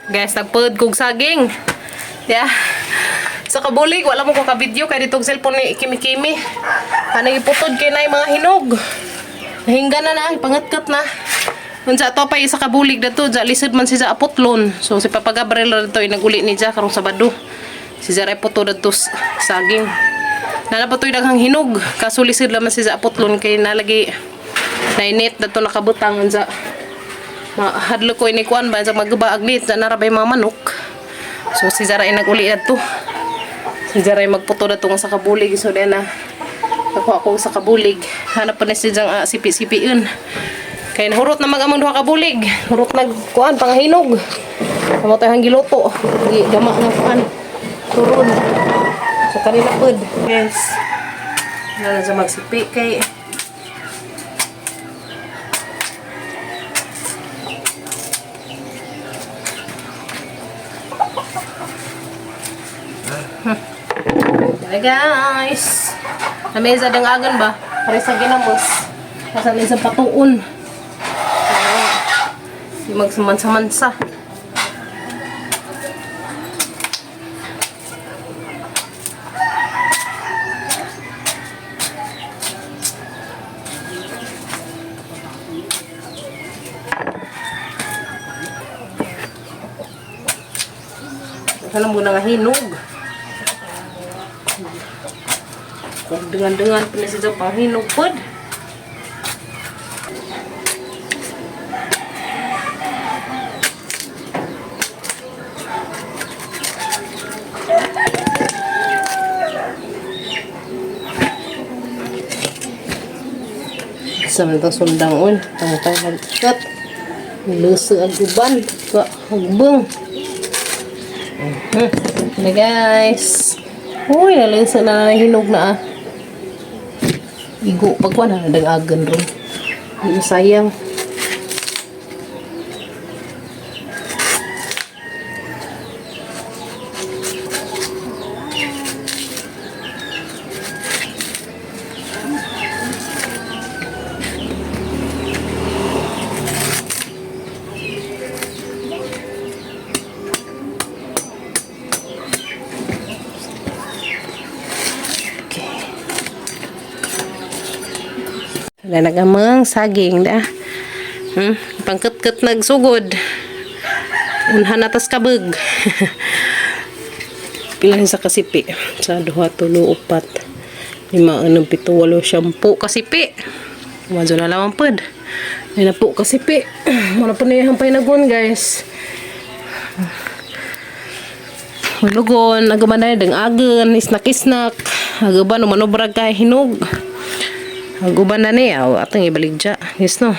Guys, nagpud kog saging. Yeah. Sa kabulig, wala mo ko ka-video kay ditong cellphone ni Kimi-Kimi. Anang iputod kay na mga hinog. Nahingga na, pangatkat na. Unsa to pa isa kabulig dato, ja lisod man si ja apotlon. So si Papa Gabriel dato inaguli ni ja karong Sabado. Si ja repoto dato saging. Nana pa to'y daghang hinog. Kaso lisod laman si ja apotlon kay nalagi nainit dato nakabutang unsa. Hadlo ko ini kuan ba sa magbaag nit na narabay mga manok. So si Zara ay naguli dato. Si Zara ay magputo dato nga sa kabulig. So then ako sa kabulig. Hanap pa na si Jang sipi-sipiun. Kaya nahurot na mag-amang duha kabulig. Hurot nagkuan pangahinog. Amo tayo hang giluto. Gama nga kuan. Turon. So kanina pud. Yes. Na sa magsipi kay Hi guys! Namesa dang agan ba? Pare sa ginamos. Kasali sa patuon. Di magsamansa-mansa. Alam mo na nga hinog. Dengan penis itu panghinog pod. Sama itong sundang un. Tangtang hagkat. Luso ang uban. Hagbong. Na guys. Uy, naluso na hinog na Igo pagkuan na dagagan ron. Hindi sayang. Wala nagamang saging da. Pangket-ket nagsugod. Unhan atas kabeg. Pilan sa kasipi. Sa 2, 3, 4, 5, 6, 7, 8 10 kasipi. Majo na lamang pod. Ay na po kasipi. Muna po na yung hampay nagon guys. Lugon, agaman na yung agen, isnak-isnak. Agaban, umanobrag kay hinog. Guban na niya, atong ibaligya. Yes no,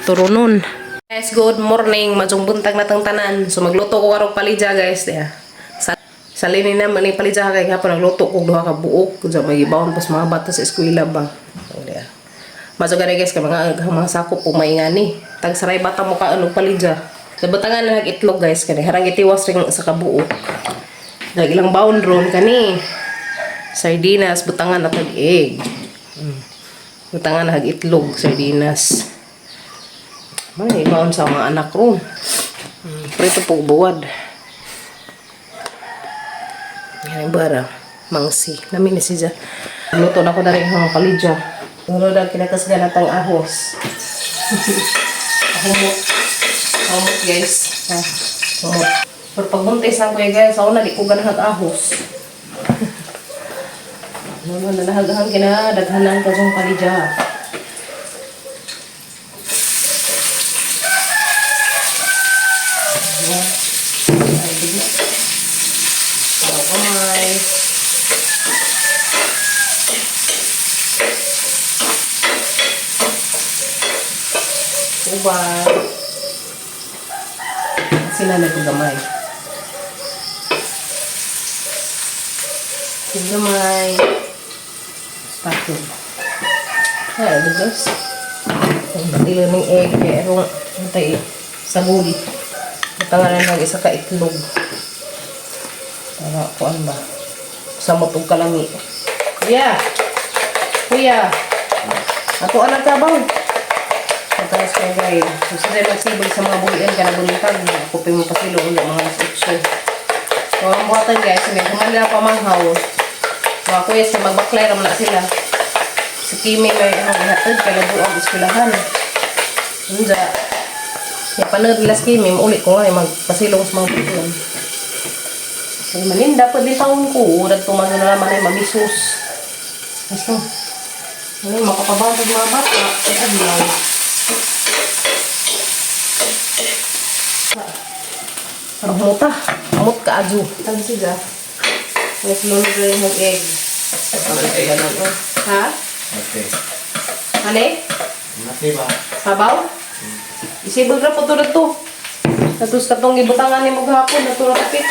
turunon. Guys, good morning. Majong buntag natang tanan. So magluto ko karong palidya guys. Sa lini naman ni palidya kay hapon nagluto ko duha ka buok. Kung may ibawon pas mga bata sa eskwela ba. Majong gani guys, kay mga sakop po maingani. Tag saray bata mo ka ano palidya. Sa batangan na itlog guys, kani harang itiwas ring sa kabuok. Dag ilang bawon ron kani. Sardinas, butangan at egg. Butangan hag itlog, sardinas. May ibaon sa mga anak ron. Prito po buwad. Yan bara, mangsi. Namin ni siya. Luto na ko na rin ang palidya. Nulo na kinakasga natang ahos. Ahumot guys. Ahumot. Pero pagbuntis lang ko guys, ako na di ko ganahag ahos. Naman na nahagahan kina daghanan ka yung palidya. Kamay. Uban. Sila naggamay. Gamay. Pato. Ay, guys. Ang batilo ng egg. Kaya erong natay sabuli. Matangalan lang isa ka itlog. Para kuan ba? Samot og kalami. Kuya! Kuya! Ato anak ka bang? Tapos kaya guys, so sila magsibag sa mga bulian ka na bulikan. Ako pa yung pasilo ulit mga alas 8. So ang buhatan guys, may humali na pamanghaw. Mga kuya sa magbaklay ram na sila. Si Kimi may ihatid kaya buong iskulahan. Hunda. Kaya panood nila si Kimi, ulit ko nga magpasilong sa mga bulian. So maninda po din taon ko. Nagtumano na naman ay mamisus. Basta. Ay, makakabagod mga bata. Ay, adlaw. Muta. Amot ka ajo. Tag siya. May sunod na yung egg. Ha? Okay. Ano? Mati ba? Sabaw? Isibog na po tulad to. Tapos katong ibutangan ni mo gahapon. Natulad tapit.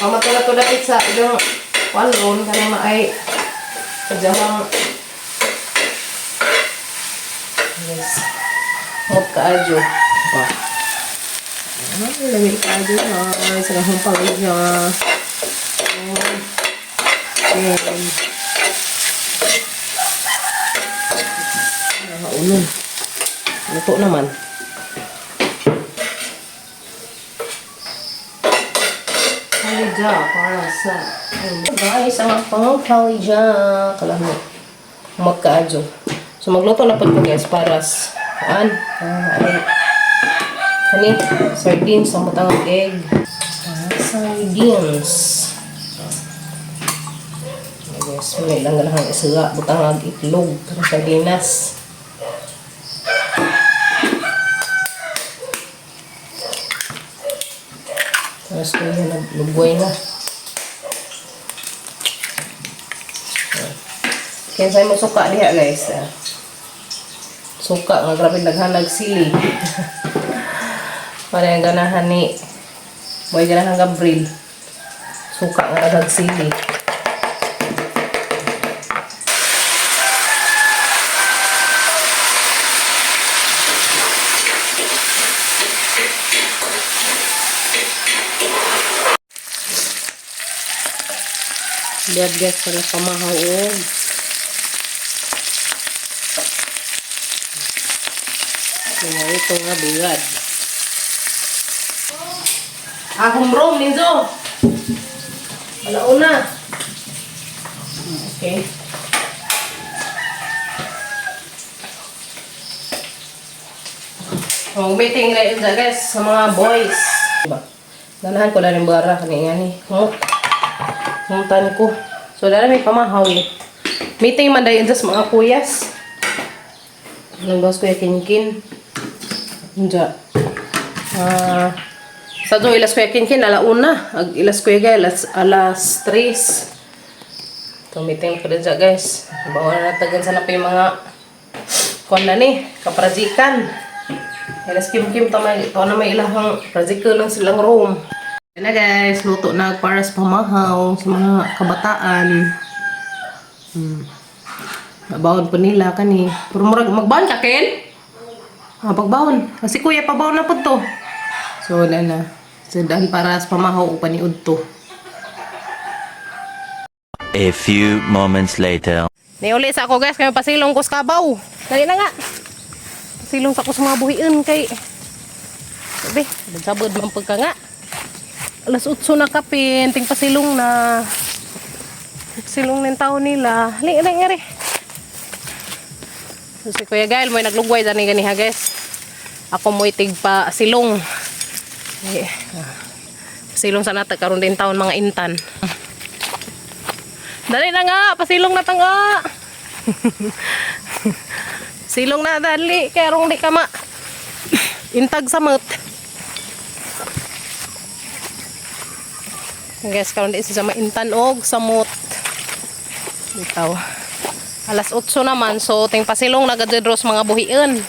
Matulad to tapit sa ilang walron. Kanang maay. Kadyamang. Yes. Mot ka ajo. Wow. Lamig ka ajo na. Ay, sa kahong pagod niya. Ayan. Nakaunon. Luto naman. Kalija para sa... Guys, ang pang kalija. Kalam mo. Magka-adyo. So, magluto na po ko guys para sa... ay... Kani, sardines, ang matang egg. Sardines. Guys, may lang ganang isura. Butang itlog. Para sardinas. Tapos ko yun, naglugway na. Kaya sa'yo mo suka diha guys. Suka, nga grabe naghanag sili. Para yung ganahan ni Boy ganahan Gabriel. Suka nga naghanag sili. Lihat guys, para pamahaw og ito nga bigad. Humrom ninjo. Alauna. Okay. Meeting na yun guys sa mga boys. Ganahan ko na rin bara kanina ni. Humutan ko. So, dala may pamahaw eh. Meeting man dahil sa mga kuyas. Nanggawas ko yung kinkin. Diyan. Sa doon, ilas ko yung kinkin, alauna. Ilas ko yung alas 3. So, meeting ko rin dyan guys. Bawa na natagan sana pa yung mga kunda ni, kaprajikan. Ilas kim-kim, ito na may ilahang prajikan lang silang room. Yan na guys, luto na para sa pamahaw sa mga kabataan. Nabawon po nila kani. Pero murag magbawon ka Ken? Pagbawon. Kasi kuya pabawon na po to. So wala na. Sedan para sa pamahaw o paniud to. A few moments later. Niuli sa ako guys, kaya pasilong ko sa kabaw. Dali na nga. Pasilong sa ko sa mga buhiin kay. Sabi, nagsabod man pagka nga. Alas 8 na kapin, ting pasilong na. Silong ng tao nila. Hali. So, si Kuya Gael mo naglugway dani gani ha guys. Ako mo itig pa silong. Silong sa nata karon din taon mga intan. Dali na nga, pasilong na tanga. Silong na dali, kaya rong di ka ma. Intag sa mat. Guys, karon di sa maintan og samot. Bitaw. Alas 8 naman, so ting pasilong nagadros mga buhiin.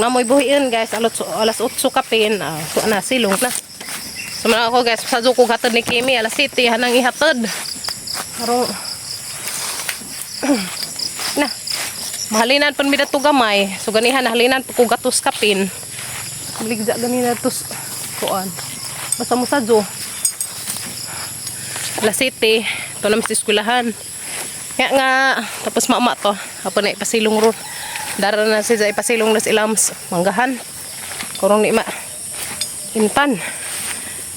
Na mo'y buhiin guys, alas 8 kapin. So na silong na. So man ako guys, sa ko hatod ni Kimi alas 7 hanang ihatod. Karon na. Mahalinan pun mida to gamay. So ganihan halinan ko gatos kapin. Ligja ganina tos kuan. Basta mo sa jo. Alas 7, ito naman sa eskwelahan. Kaya nga, tapos mama to. Apo na ipasilong ron. Dara na siya ipasilong nas ilams. Manggahan. Kurong ni ma. Intan.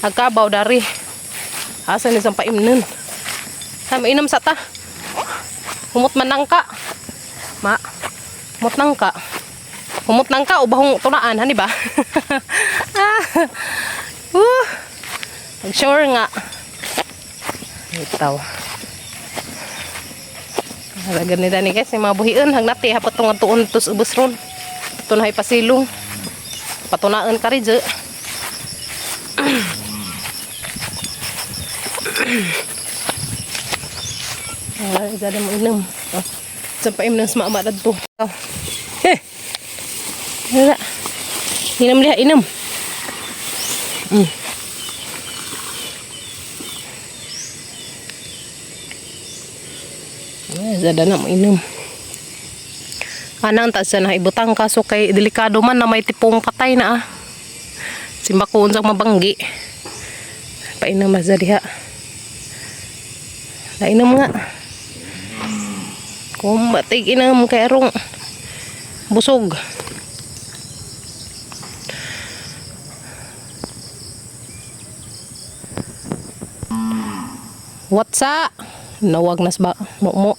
Agkabaw dari. Asa ni isang paimnon. Ha, mainam sa ta. Humot man nang ka. Ma. Humot nang ka. Humot nang ka o bahong tunaan, hani ba? Sure nga. Itaw. Halagan ni Dani guys, yung mga buhiin. Hagnati, hapat itong tuon tos ubos ron. Ito na pasilong. Patunaan ka rin dyan. Gada mo inam. Sampai inom sa maamadad to. Wala. Inam liha, inam. Zada na mo inom. Anang ta sa na ibutang kaso kay delikado man na may tipong patay na Simba ko unsang mabanggi. Painom sa diha. Lainom nga. Kung batig inam kay arong busog. Watsa nawag nas ba mo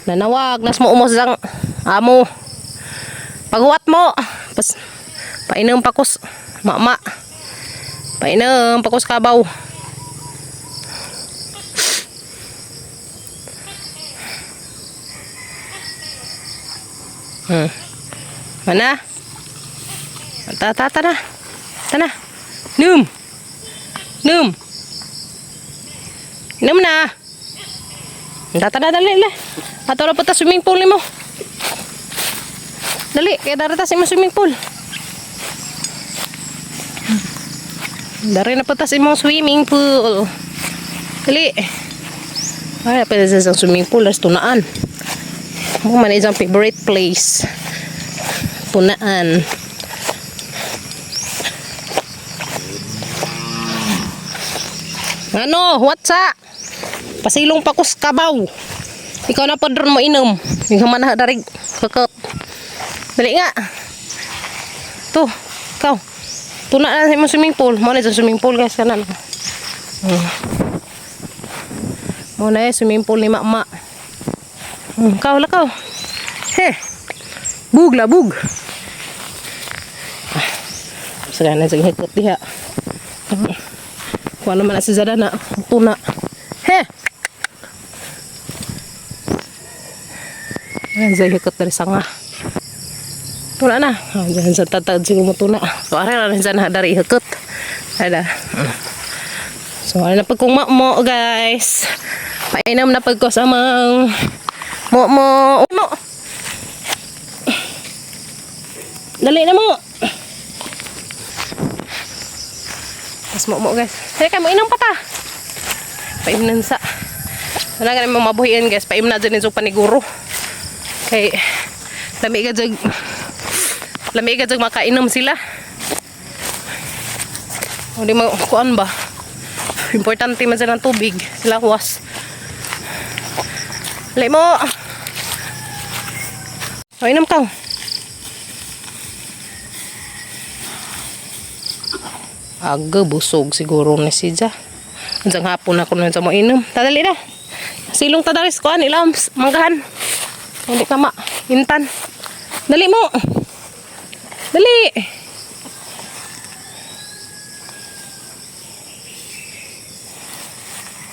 nanawag nas mo sang amo paghuwat mo pas painom pakos mama painom pakos kabaw mana ta na num Inom na. Data na dali le. Ato na pata swimming pool nimo. Dali, kaya darata sa imong swimming pool. Dari na pata sa imong swimming pool. Dali. Ay, pwede sa swimming pool as tunaan. Mo man isang favorite place. Tunaan. Ano, what's up? Pasilong pakos kabaw. Ikaw na pa dron mo inom. Ikaw man na darig kakot. Dali nga. To, ikaw. Tuna na sa swimming pool. Mo na sa swimming pool guys kanan. Mo na swimming pool ni mama. Ikaw lakaw. He. Bug la bug. Sagana sa hikot diha. Kuha naman na si Zada na tuna. He! Ayan, zay hikot dari sanga. Tuna na. Diyan sa tatad siguro mo tuna. So, aray na dyan dari hikot. Ada. So, aray na pag kung mo guys. Painam na pag ko sa mga mo. Dali na mo. Mas mo guys. Sige kayo, mainom pa ta. Paimnan sa. Wala ka naman mabuhiin guys. Paimnan dyan yung paniguro. Kay, lami ka dyan makainom sila. Hindi mo, kuan ba? Importante man sila ng tubig. Sila kuwas. Lay mo. Mainom ka. Aga busog siguro na siya. Unsang hapon ako nun sa mo inom. Tadali na. Silong tadaris ko ilam manggahan. Hindi ka ma intan. Dali mo. Dali.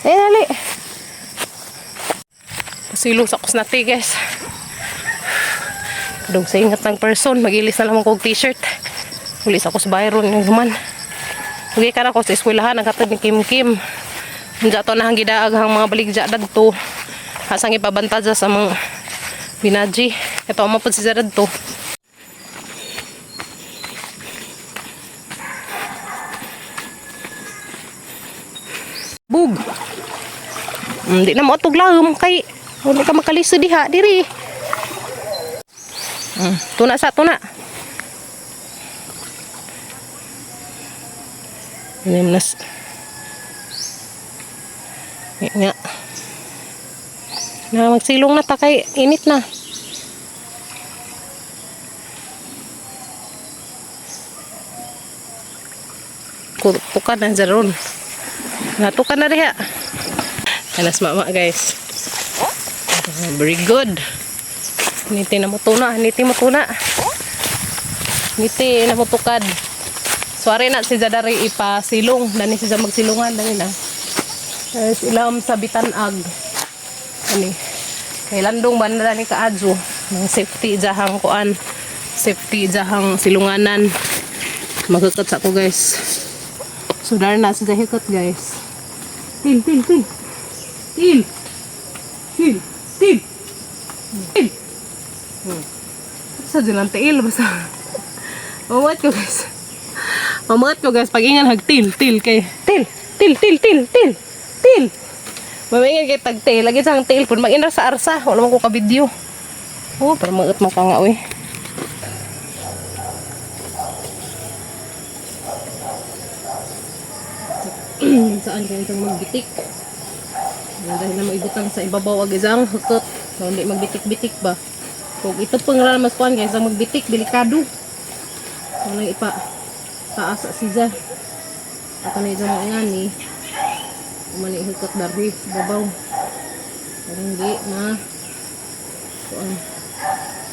Dali. Pasilong sa kusnati guys. Kadong sa ingat ng person. Magilis na lang kong t-shirt. Ulis ako sa Byron yung human. Huwag ka na ko sa eskwelahan, nagkatag ni Kim Kim. Hindi ito na hanggang gidaag ang mga baligya dadto. Hasang ipabantadya sa mga binaji. Ito ang mapod si Zara dadto. Bug! Hindi na mo itong lahom kay hindi ka makaliso diha, diri. Tuna sa tuna. Ini nas. Nga. Na magsilong na ta kay init na. tukan na jaron. Natukan na diha. Alas mama guys. Very good. Niti na mo tuna. Niti na mo tukad. Suwari na si Zadari ipasilong. Dani siya magsilungan. Dani na. Ilam sa bitanag. Ani. Kay landong banda ni kaadyo. Ng safety jahang kuan. Safety jahang silunganan. Magkakot sa ko guys. So dari na siya hikot guys. Til. Sa dyan ang tiil basta. Mamuat ko guys. Pag-ingan hag til kay. Til. Mamingin kay tag til. Lagi sa ang til. Kung mag-inar sa arsa. Wala mo ko ka-video. Oh, para maut mo ka nga uy. Saan kayo isang magbitik? Dahil na maibutang sa ibabaw ag isang hukot. So, hindi magbitik-bitik ba? Kung ito pang mas kuhan guys, ang magbitik, delikado. Kung nang taas sa siya. At ano isang mga nga ni umani hukot dari babaw. Pero hindi na kuhan.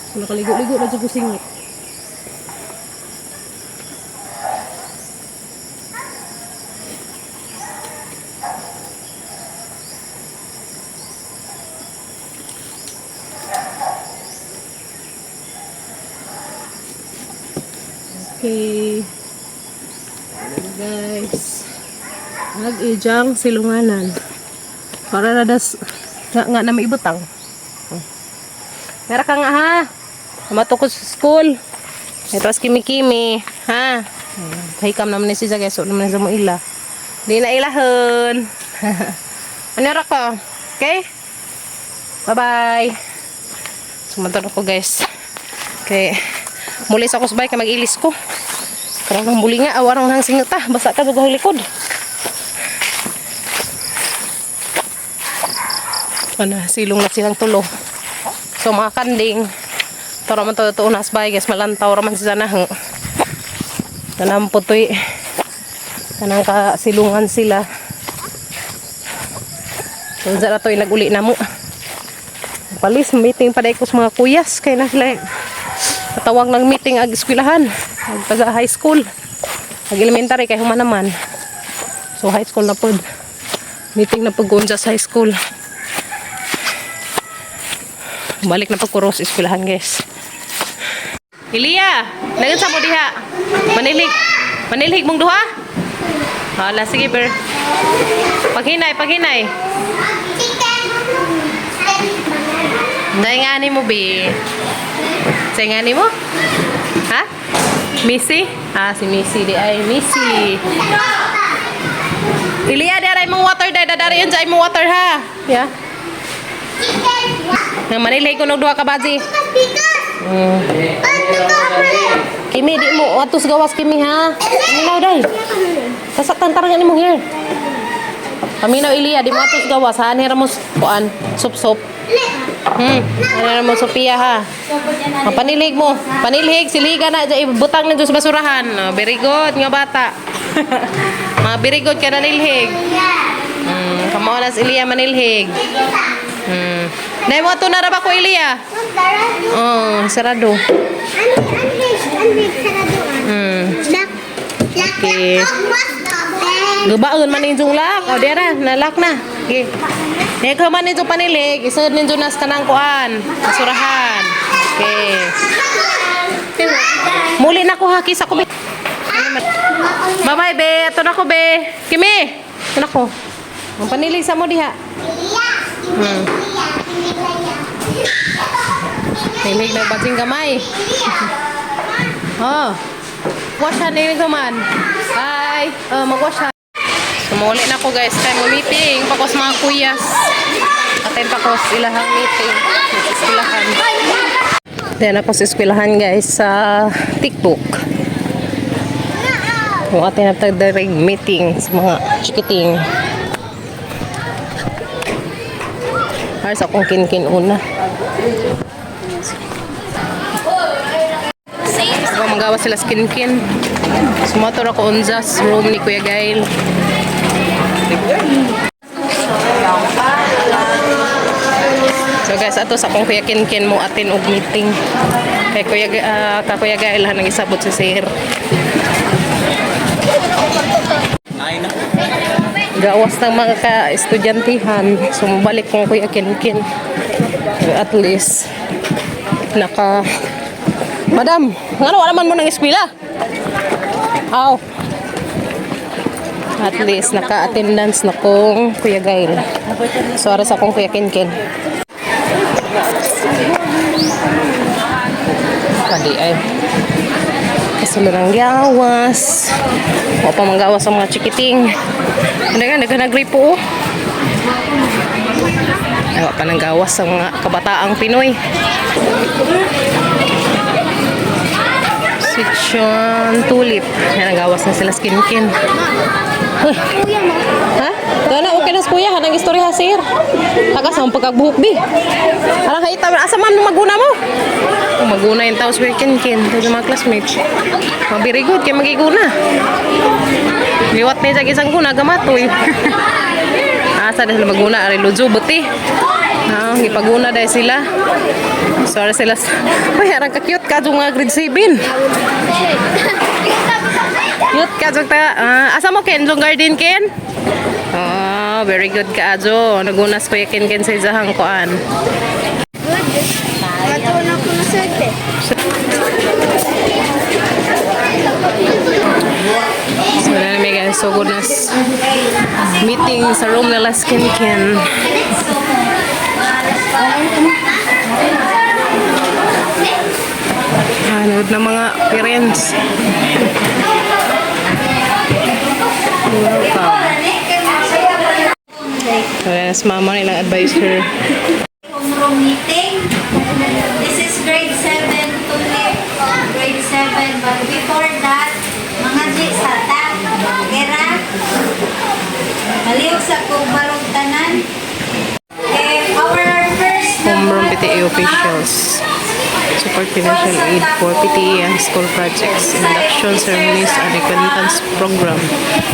So, nakaligo-ligo na siya kusingit. Okay. Ayan guys. Nag-ijang silunganan. Para na das nga na may ibutang. Mera ka nga ha. Mato ko sa school. Ito as kimi-kimi. Ha? Kahikam naman ni siya guys. So naman sa mo ila. Di na ilahon. Ano ra ko? Okay? Bye-bye. Sumunod ako guys. Okay. Muli sa kusbay ka mag-ilis ko. Karang ng buli nga, awarang nang singot ta. Basa ka sa likod. Ano, silong na silang tulo. So mga kanding. Ito naman to unasbay guys. Malantaw naman si Zanahang. Tanang putoy. Tanang kasilungan sila. So dyan na to nag-uli na mo. Palis, meeting pa ko sa mga kuyas. Kaya na sila katawag ng meeting ag eskwelahan ag taga high school ag elementary kay human naman so high school na pod meeting na pod sa high school balik na pod kuros eskwelahan guys. Ilia nagan sa mo diha manilhig mong duha hala sige ber paghinay dahil nga ni mo be say nga ni mo? Ha? Missy? Ah, si Missy di ay. Missy. Ilia, daray mong water day. Dadari yun dyan mong water ha. Yeah. Nga manilay ko nagduha ka bazi. Kimi, di mo. Atos gawas Kimi ha. Paminaw day. Kasaktan tarang ni mong hair. Paminaw Ilia, di mo atos gawas ha. Nira mo kuan. Sup-sup. Ano mo Sophia ha? Panilhig mo. Panilhig siliga na butang na sa basurahan. Very good nga bata. Very good ka na nilhig. Kamao na si Ilia manilhig. Dai mo to na ra ba ko Ilia? Oh, sarado. Okay. Gubaon man ning lak. O dira, nalak na. Okay. Nek man ning panilig, isud ning nas kanang kuan, basurahan. Okay. Muli na ko haki sa ko be. Bye-bye be, ato na ko be. Kimi. Ato na ko. Ang panilig sa mo diha. Panilig na bating gamay. Oh. Wash hand ni man. Bye. Mag-wash hand. Muli na ko guys, kaya mo meeting pakos mga kuyas. Atin pakos ilahang meeting. Eskwelahan. Then ako sa eskwelahan guys sa TikTok. Yung atin na tagdarig meeting sa mga chikiting. Para sa akong kin-kin una. Ako magawa sila skin-kin. Sumator ako unsa sa room ni Kuya Gail. So guys, ato sa akong Kuya Kinkin mo atin og meeting. Kay Kuya Gail nang isabot si Sir. Gawas ng mga ka-estudyantihan. So mabalik ko Kuya Kinkin. At least Madam, ngano wala man mo nang eskwela? Aw. At least naka-attendance na kong Kuya Gail. So ara sa akong Kuya Kinkin. Padi ay. Kasunod ng gawas. O pa manggawas sa mga chikiting. Naghanag-gripo. Ay, pa nang gawas sa mga kabataang Pinoy. Section Tulip. Yan, nagawas na sila skinkin. Huh. Ha? Dana, okay na sa kuya. Hanang istorya ha, sir. Takas ang pagkagbuhok, bi. Alang kaita, asa man maguna mo? Maguna yung tao sa kinkin. Ito sa mga classmates. Very good, kaya magiguna. Liwat na yung isang guna, gamatoy. Asa dahil maguna, ari ludzo, buti. Ipaguna dahil sila. Sorry sila. Uy, harang ka-cute ka yung mga grade 7. Cute ka yung asa mo, Ken? Yung garden, Ken? Oh, very good ka, Ajo. Nagunas ko yung Ken sa izahang koan. Katuon ako na serte. So, na namin guys. So, goodness. Meeting sa room nila Skinkin. Nanood na mga parents. Welcome. So, yan si mama nilang advisor. Homeroom meeting. This is grade 7 to grade 7. But before that, mga G sa ta, kera, maliw sa kubarong tanan. Our first Homeroom PTA officials. Support financial aid for PTA and school projects, induction ceremonies and acquaintance program,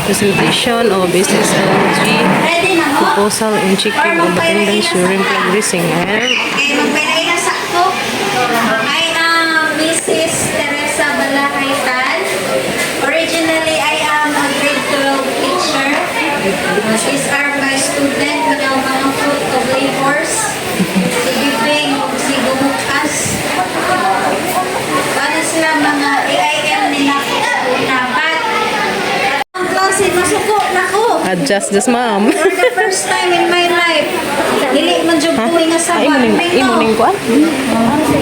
presentation of business LG, ready na mo? proposal and checking of attendance during flag-raising, and Okay, magpilay na sakto. I am Mrs. Teresa Balahaitan. Originally, I am a grade 12 teacher. These are my student na mga fruit of labors. Si Bibing o si Bumukas. Para sila mga AIM nila sa una. But, ang klase, masuko na ko. adjust this ma'am. For the first time in my life, dili man jud ko nga sa Imoning ko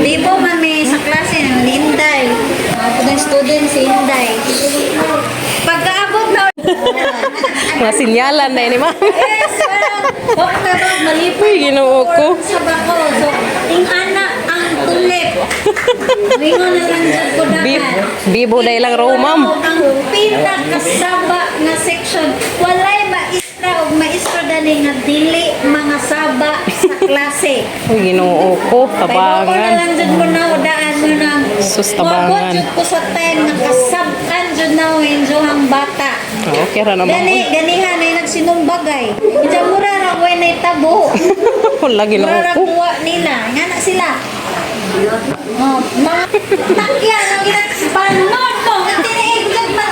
Libo man may sa klase ng Linday. Ako student si Linday. Pagkaabot na mga sinyalan na ni ma'am. yes, huwag na ba malipo Uy, ginoo ko. sa bako. So, tingana ang tulip. Mingon na lang dyan ko dapat. Bibo dahil lang raw ma'am. Ang pinakasaba na section, walay maestra o maestro dali nga dili mga saba sa klase. Uy, ginoo ko. Kaya ko na Tabangan. lang dyan mo na udaan mo na. Sus, tabangan. Wabot dyan ko sa time na kasaban dyan na o enjoyang bata. Okay ra naman. Ganihan ay nagsinumbagay. Ito mura ra ko na itabo. Wala Mura ginoo ra ko. kuha nila. Nga na sila. Oh, mga takya ng ginagpanon mo. Tiniig dyan ma.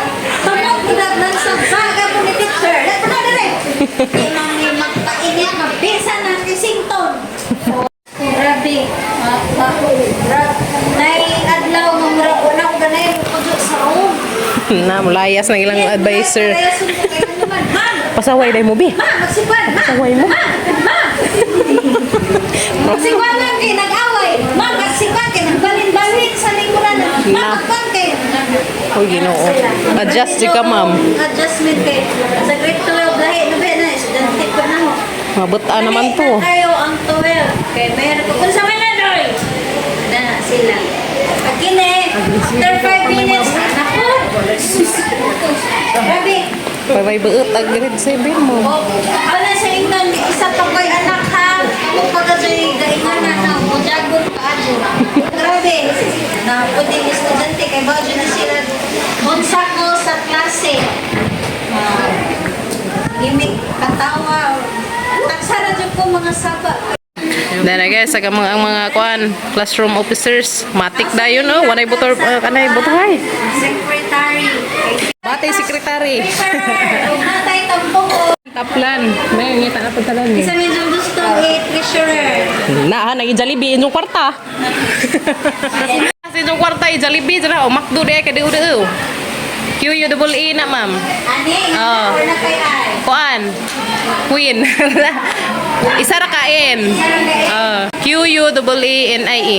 Tanong ko na lang sa saga mo ni teacher. Lepo na rin. Di mga magpainit. Mabisa ng isington. Grabe. Nai-adlaw mo mura ko na ko ganay ko sa room. Na, mulayas ng ilang advisor. Ma'am! Pasaway dahil mo, bi. Ma'am! Magsipan! Pasaway mo. Ma'am! Magsipan lang kayo, nag-away! Ma'am! Magsipan kayo, nagbalin-balin sa lingkuran! Ma'am! Magpan kayo! Uy, ginoo. Adjust di ka, ma'am. Adjustment kayo. Sa grade 12, lahi na ba na? Estudyante ko na mo. Mabuta naman to. Nakita kayo ang 12. Kaya mayroon ko. Kung sa mga doy! Na sila. Pag kini, after 5 minutes, naku! Grabe! May beut ag grade 7 mo. Ano sa inyo, isa pa ko'y anak ha? Kung pagkasoy gaingan na na, Tiago Kaadyo. Grabe. Na po din estudyante kay Bajo na sila. Unsa ko sa klase. Gimik katawa. Taksara jud ko mga saba. Dara guys, sa ang mga kuan, classroom officers, matik dayon no, wanay butor kanay butoy. Secretary. Batay secretary. Natay tampok. Kaplan, may ngita na pagtalan ni. Isa medyo gusto treasurer. Na nang Jollibee inyong kwarta. Kasi inyong kwarta Jollibee dira o McDo de kay diu-diu. QUEE na ma'am. Ani, Oh. or na kay ay. Kuan. Queen. Isa ra kain. QUEENIE.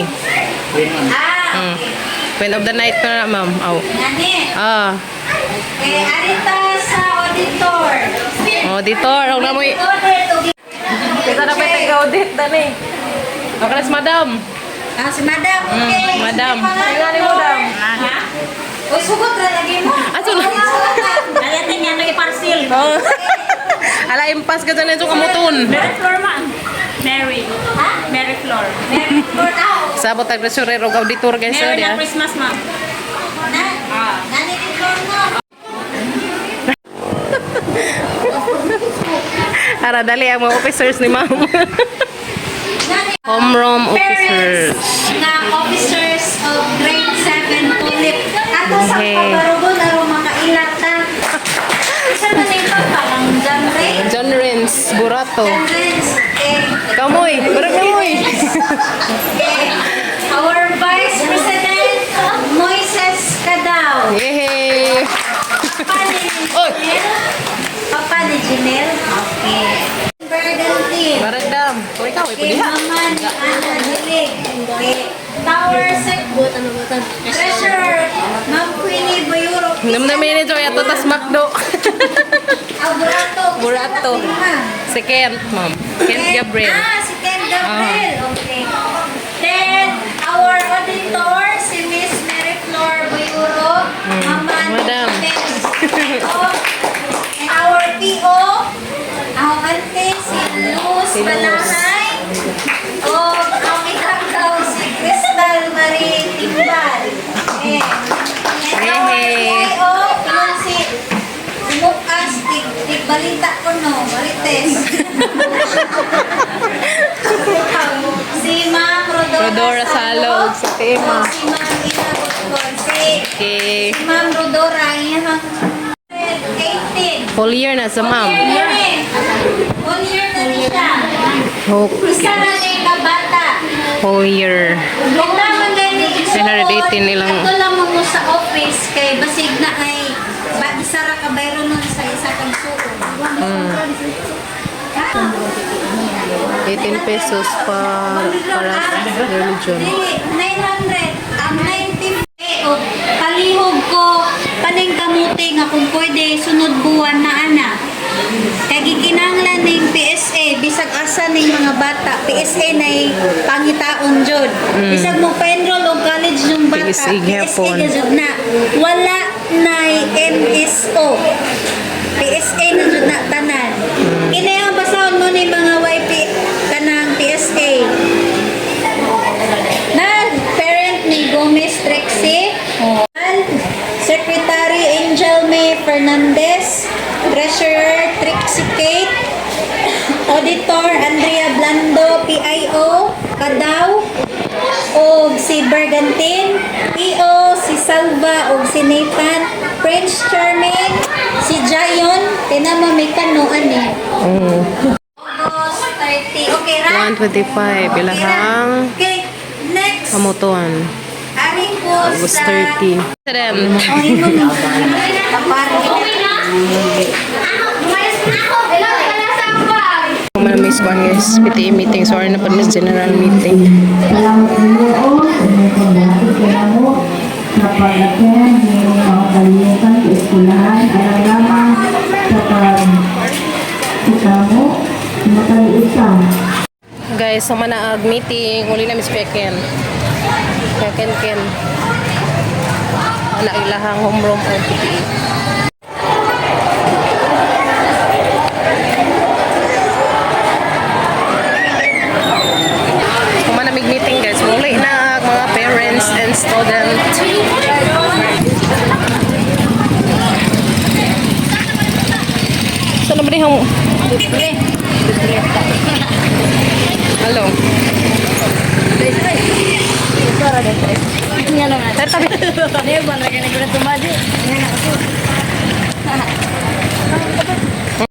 Ah, Queen of the night na ma'am. Aw. Ani. Ah. Arita sa auditor. Auditor, og na moy. Kita na pa tag-audit dani. Okay, madam. Ah, si Madam. Okay. Madam. Ngani mo, Madam? Uy, sugot na lagi mo. Aso na. Ayatin niya nag-parcel. Oh. Ala impas ka dyan yung kamuton. Mary Flor, ma'am. Mary. Ha? Mary Flor. Meron for now. Sabot ang treasurer o auditor guys. Mary Ya. na Christmas, ma'am. Na? Ngani ni Florno? Ara dali ang mga officers ni ma'am. Ngani? Homeroom officers. Parents na officers of grade 7 tulip. Ato sa Hey. pabarugon aro makailata. Isa man yung parang genre. John Renz Burato. Genre. Kamoy, barang kamoy. Our Vice President, Moises Cadao. Yehey. Papa ni Janelle. Papa ni Janelle. Okay. Bergantin. Baragdam. Kung ikaw, Okay, ipuliha. Mama ni Ana Hilig. Okay. Tower Sec. Treasurer, Ma'am Queenie Bayuro. Namnamin ito yato tas makdo. Burato. Burato. Si Kent, ma'am. Kent Gabriel. Ah, si Ken Gabriel. Okay. Then, our auditor, si Miss Mary Flor Bayuro. Mama ni Madam. And our PO, ang ante, si Luz Balahay. O, ang ikakaw, si Crystal Marie Timbal. And our PIO, yun si Lucas, balita ko no, Marites. Si Ma'am Rodora Salog sa tema. Si Ma'am Ina Gutgon. Okay. Si Ma'am Rodora, iyang 18. Full year na sa ma'am. Year na eh. 1 year na rin siya. Isa na rin ka bata. Whole year. Kailangan ganyan isuot. 118 nilang- Ato lang mo sa office kay basig na ay isa ra ka bayro nun sa isa kang suot. 18 pesos para sa religion. 900. Ang 19 o palihog ko paning kamuti nga kung pwede sunod buwan na ana. Kay gikinahanglan ning PSA bisag asa ning mga bata PSA nay pangitaon jud. Bisag mo pa-enroll og college yung bata PSA gyapon. jud na wala nay NSO. PSA na jud na tanan. Kini ang basahon mo ni mga YP kanang PSA. Na parent ni Gomez Trexie. Secretary Angel May Fernandez, Treasurer Trixie Kate, Auditor Andrea Blando, PIO, Kadaw, o si Bergantin, PO, si Salva, o si Nathan, Prince Charming, si Jayon, tinama may kanuan eh. August 30. Okay, ra? 125 ilahang Okay, next. kamutuan. Aring po August sa... 30. Then, Oh, yun. Kapar. kung miss ko guys, PTA meeting. So, na pa miss general meeting. Sa pag-attend ng mga kalimutan sa eskulahan, alam lamang sa pag-ikamo, makalimutan. Guys, sa manaag meeting, uli na miss Peken. Ken. Wala ilahang homeroom o PTA. Kung manamig meeting guys. ni hong Halo. Tabi.